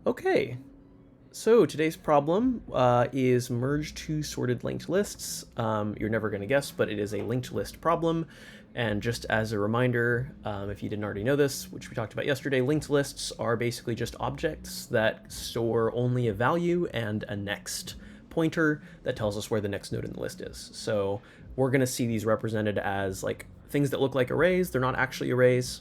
Okay, so today's problem is merge two sorted linked lists. You're never going to guess, but it is a linked list problem. And just as a reminder, if you didn't already know this, which we talked about yesterday, linked lists are basically just objects that store only a value and a next pointer that tells us where the next node in the list is. So we're going to see these represented as like things that look like arrays. They're not actually arrays.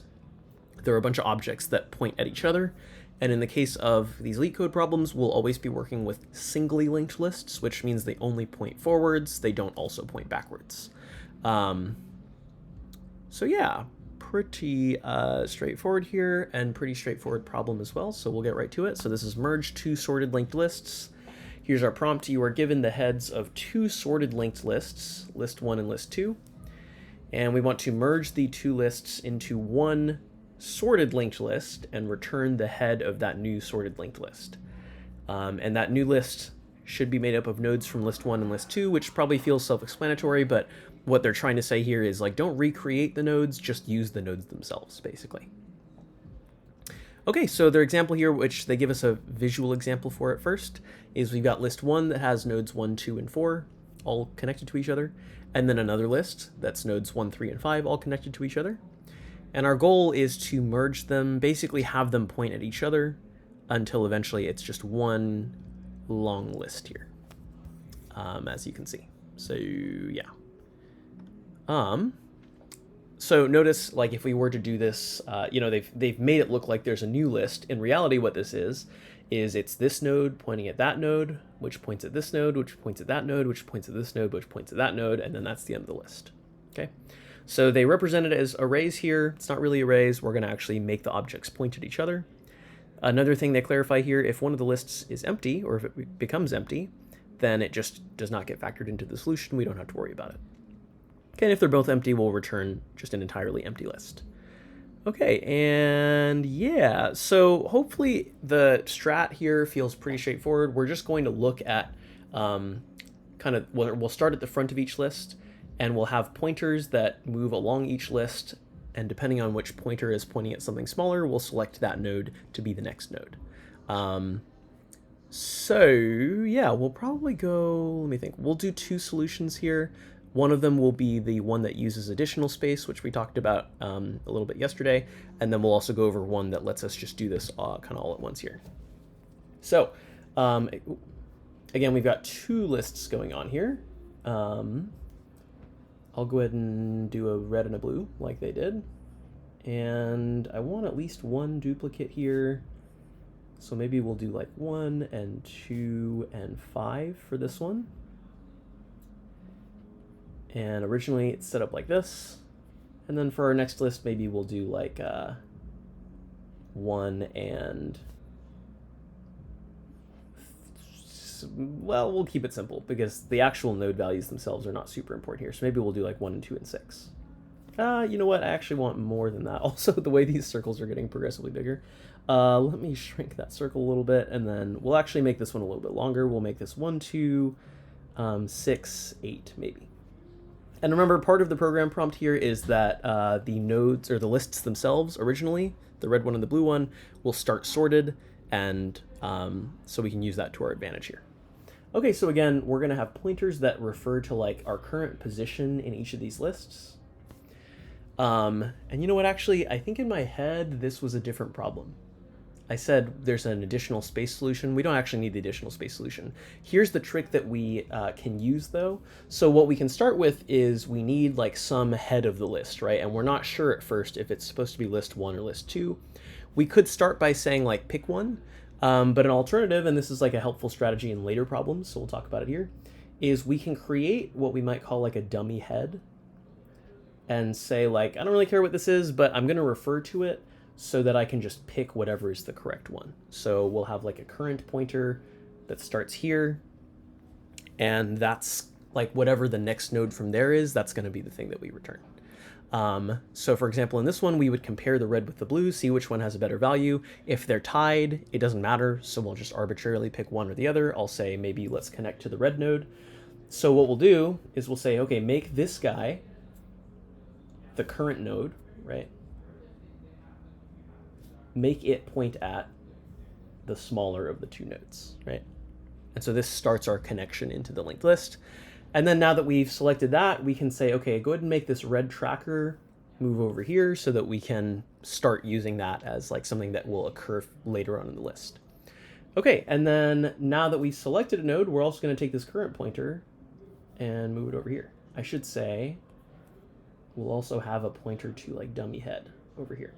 They're a bunch of objects that point at each other. And in the case of these LeetCode problems, we'll always be working with singly linked lists, which means they only point forwards. They don't also point backwards. So yeah, pretty straightforward here and pretty straightforward problem as well. So we'll get right to it. So this is merge two sorted linked lists. Here's our prompt. You are given the heads of two sorted linked lists, list 1 and list 2. And we want to merge the two lists into one sorted linked list and return the head of that new sorted linked list. And that new list should be made up of nodes from list 1 and list 2, which probably feels self-explanatory, but what they're trying to say here is like, don't recreate the nodes, just use the nodes themselves, basically. Okay, so their example here, which they give us a visual example for it first, is we've got list 1 that has nodes 1, 2, and 4 all connected to each other, and then another list that's nodes 1, 3, and 5 all connected to each other. And our goal is to merge them, basically have them point at each other until eventually it's just one long list here, as you can see. So yeah. So notice, like, if we were to do this, they've made it look like there's a new list. In reality, what this is it's this node pointing at that node, which points at this node, which points at that node, which points at this node, which points at that node, and then that's the end of the list. Okay. So they represent it as arrays here. It's not really arrays. We're going to actually make the objects point at each other. Another thing they clarify here, if one of the lists is empty, or if it becomes empty, then it just does not get factored into the solution. We don't have to worry about it. Okay, and if they're both empty, we'll return just an entirely empty list. Okay, and yeah, so hopefully the strat here feels pretty straightforward. We're just going to look at we'll start at the front of each list, and we'll have pointers that move along each list, and depending on which pointer is pointing at something smaller, we'll select that node to be the next node. So yeah, we'll probably go, let me think, we'll do two solutions here. One of them will be the one that uses additional space, which we talked about a little bit yesterday, and then we'll also go over one that lets us just do this kind of all at once here. So again, we've got two lists going on here. I'll go ahead and do a red and a blue like they did. And I want at least one duplicate here. So maybe we'll do like 1 and 2 and 5 for this one. And originally it's set up like this. And then for our next list, maybe we'll do like 1 and... Well, we'll keep it simple because the actual node values themselves are not super important here. So maybe we'll do like 1 and 2 and 6. You know what? I actually want more than that. Also, the way these circles are getting progressively bigger. Let me shrink that circle a little bit, and then we'll actually make this one a little bit longer. We'll make this 1, 2, 6, 8, maybe. And remember, part of the program prompt here is that the nodes, or the lists themselves, originally, the red one and the blue one, will start sorted, and so we can use that to our advantage here. Okay, so again, we're going to have pointers that refer to like our current position in each of these lists. And you know what, actually, I think in my head, this was a different problem. I said there's an additional space solution. We don't actually need the additional space solution. Here's the trick that we can use, though. So what we can start with is we need like some head of the list, right? And we're not sure at first if it's supposed to be list 1 or list 2. We could start by saying like pick one. But an alternative, and this is like a helpful strategy in later problems, so we'll talk about it here, is we can create what we might call like a dummy head and say like, I don't really care what this is, but I'm going to refer to it so that I can just pick whatever is the correct one. So we'll have like a current pointer that starts here, and that's like whatever the next node from there is, that's going to be the thing that we return. So for example, in this one, we would compare the red with the blue, see which one has a better value. If they're tied, it doesn't matter, so we'll just arbitrarily pick one or the other. I'll say maybe let's connect to the red node. So what we'll do is we'll say, okay, make this guy the current node, right? Make it point at the smaller of the two nodes, right? And so this starts our connection into the linked list. And then now that we've selected that, we can say, okay, go ahead and make this red tracker move over here so that we can start using that as like something that will occur later on in the list. Okay, and then now that we've selected a node, we're also going to take this current pointer and move it over here. I should say we'll also have a pointer to like dummy head over here.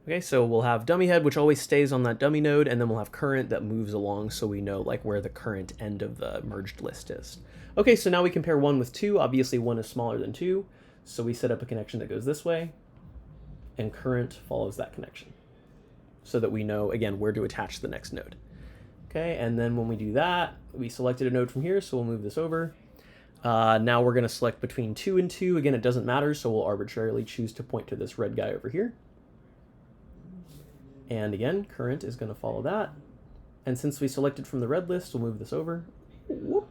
Okay, so we'll have dummy head, which always stays on that dummy node, and then we'll have current that moves along so we know like where the current end of the merged list is. Okay, so now we compare 1 with 2. Obviously 1 is smaller than 2, so we set up a connection that goes this way, and current follows that connection so that we know, again, where to attach the next node. Okay, and then when we do that, we selected a node from here, so we'll move this over. Now we're going to select between 2 and 2. Again, it doesn't matter, so we'll arbitrarily choose to point to this red guy over here. And again, current is going to follow that. And since we selected from the red list, we'll move this over. Whoop.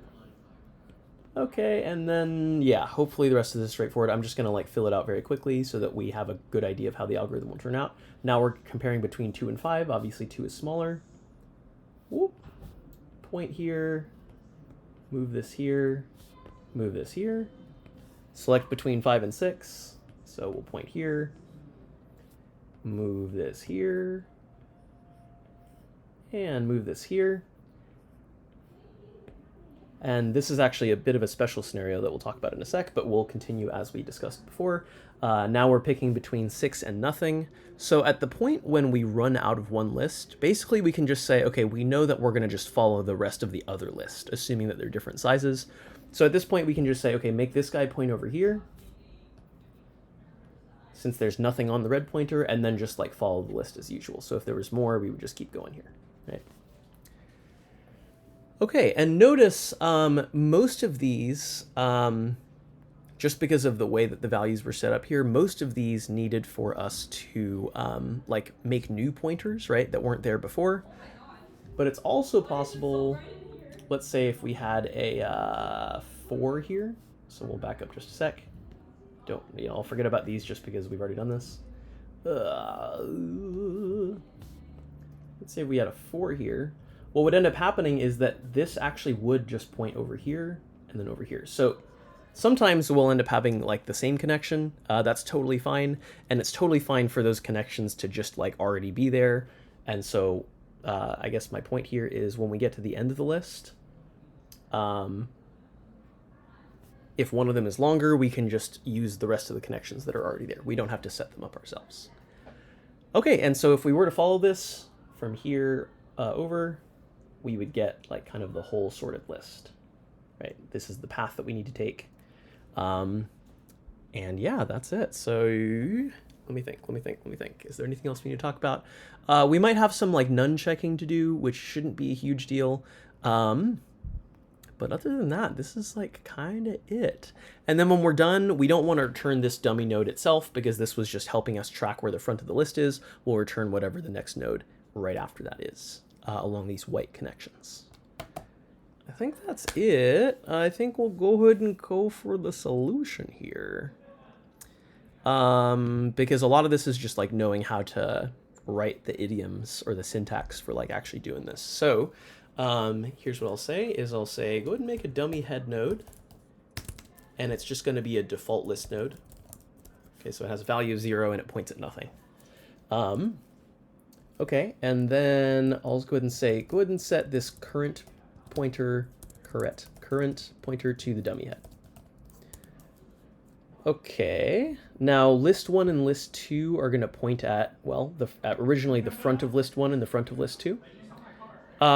Okay, and then, yeah, hopefully the rest of this is straightforward. I'm just going to like fill it out very quickly so that we have a good idea of how the algorithm will turn out. Now we're comparing between 2 and 5. Obviously 2 is smaller. Whoop. Point here. Move this here. Move this here. Select between 5 and 6. So we'll point here. Move this here. And move this here. And this is actually a bit of a special scenario that we'll talk about in a sec, but we'll continue as we discussed before. Now we're picking between 6 and nothing. So at the point when we run out of one list, basically we can just say, okay, we know that we're going to just follow the rest of the other list, assuming that they're different sizes. So at this point we can just say, okay, make this guy point over here, since there's nothing on the red pointer, and then just like follow the list as usual. So if there was more, we would just keep going here, right? Okay, and notice most of these, just because of the way that the values were set up here, most of these needed for us to like make new pointers, right, that weren't there before. But it's also possible, let's say if we had a 4 here, so we'll back up just a sec. Don't, you know, I'll forget about these just because we've already done this. Let's say we had a 4 here. What would end up happening is that this actually would just point over here and then over here. So sometimes we'll end up having like the same connection. That's totally fine. And it's totally fine for those connections to just like already be there. And so I guess my point here is when we get to the end of the list, if one of them is longer, we can just use the rest of the connections that are already there. We don't have to set them up ourselves. Okay, and so if we were to follow this from here over, we would get like kind of the whole sorted list, right? This is the path that we need to take. And yeah, that's it. So let me think. Is there anything else we need to talk about? We might have some like none checking to do, which shouldn't be a huge deal. But other than that, this is like kind of it. And then when we're done, we don't want to return this dummy node itself because this was just helping us track where the front of the list is. We'll return whatever the next node right after that is along these white connections. I think that's it. I think we'll go ahead and go for the solution here. Because a lot of this is just like knowing how to write the idioms or the syntax for like actually doing this. So here's what I'll say is I'll say, go ahead and make a dummy head node. And it's just going to be a default list node. Okay, so it has a value of 0 and it points at nothing. Okay, and then I'll go ahead and say, go ahead and set this current pointer to the dummy head. Okay, now list 1 and list 2 are going to point at, well, originally the front of list 1 and the front of list 2.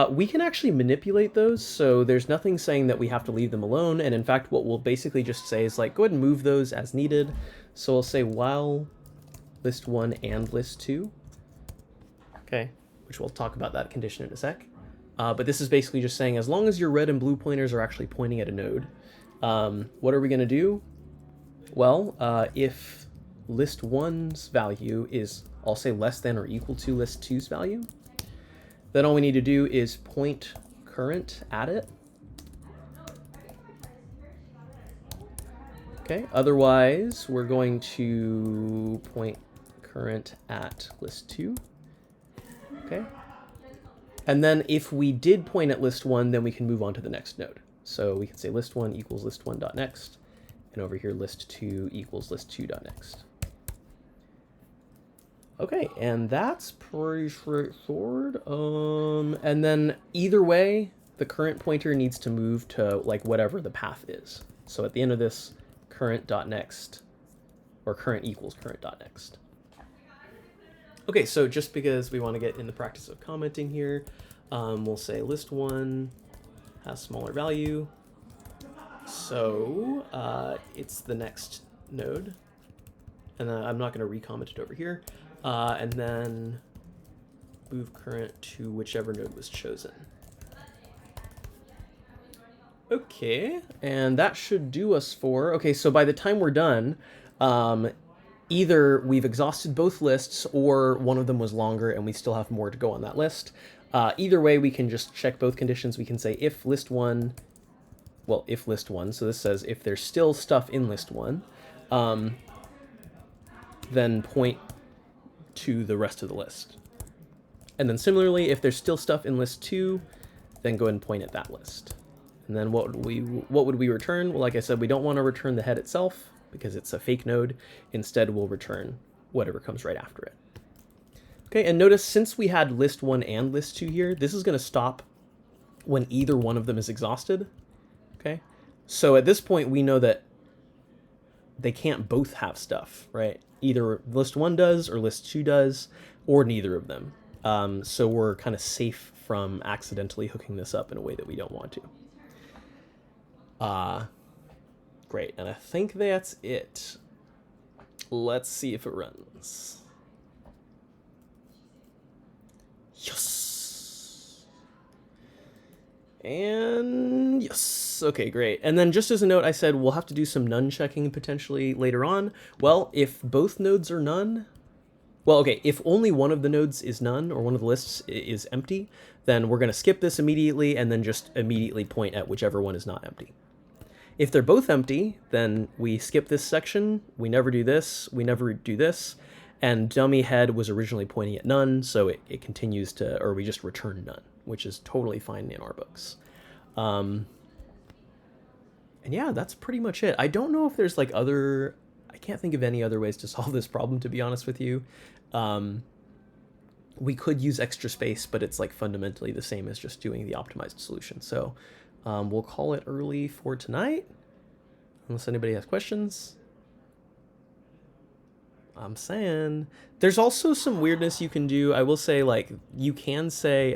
We can actually manipulate those, so there's nothing saying that we have to leave them alone, and in fact what we'll basically just say is like, go ahead and move those as needed. So I'll say while list 1 and list 2, okay, which we'll talk about that condition in a sec. But this is basically just saying as long as your red and blue pointers are actually pointing at a node, what are we going to do? Well, if list 1's value is, I'll say, less than or equal to list 2's value, then all we need to do is point current at it. Okay, otherwise we're going to point current at list2. Okay. And then if we did point at list1, then we can move on to the next node. So we can say list1 equals list1.next, and over here list2 equals list2.next. Okay, and that's pretty straightforward. And then either way, the current pointer needs to move to like whatever the path is. So at the end of this, current.next, or current equals current.next. Okay, so just because we want to get in the practice of commenting here, we'll say list1 has smaller value. So it's the next node. And I'm not going to recomment it over here. And then move current to whichever node was chosen. Okay, and that should do us for... Okay, so by the time we're done, either we've exhausted both lists or one of them was longer and we still have more to go on that list. Either way, we can just check both conditions. We can say if list1, well, if list1, so this says if there's still stuff in list1, then point to the rest of the list. And then similarly, if there's still stuff in list2, then go ahead and point at that list. And then what would we return? Well, like I said, we don't want to return the head itself because it's a fake node. Instead, we'll return whatever comes right after it. Okay, and notice since we had list1 and list2 here, this is going to stop when either one of them is exhausted. Okay, so at this point, we know that they can't both have stuff, right? Either list1 does or list2 does, or neither of them. So we're kind of safe from accidentally hooking this up in a way that we don't want to. Great, and I think that's it. Let's see if it runs. Yes! And yes, okay, great. And then just as a note, I said we'll have to do some none checking potentially later on. Well, if both nodes are none, well, okay, if only one of the nodes is none or one of the lists is empty, then we're going to skip this immediately and then just immediately point at whichever one is not empty. If they're both empty, then we skip this section, we never do this, we never do this, and dummy head was originally pointing at none, so it continues to, or we just return none, which is totally fine in our books. And yeah, that's pretty much it. I don't know if there's like other, I can't think of any other ways to solve this problem, to be honest with you. We could use extra space, but it's like fundamentally the same as just doing the optimized solution. So we'll call it early for tonight, unless anybody has questions. I'm saying there's also some weirdness you can do. I will say, like, you can say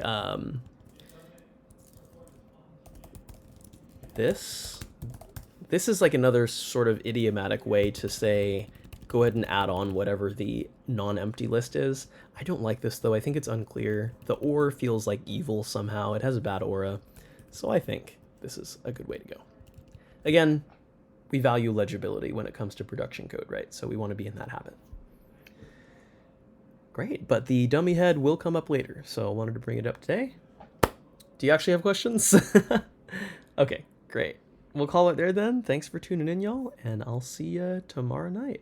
this is like another sort of idiomatic way to say go ahead and add on whatever the non-empty list is. I don't like this though. I think it's unclear. The or feels like evil somehow. It has a bad aura. So I think this is a good way to go. Again, we value legibility when it comes to production code, right? So we want to be in that habit. Great, but the dummy head will come up later, so I wanted to bring it up today. Do you actually have questions? Okay, great. We'll call it there then. Thanks for tuning in, y'all, and I'll see you tomorrow night.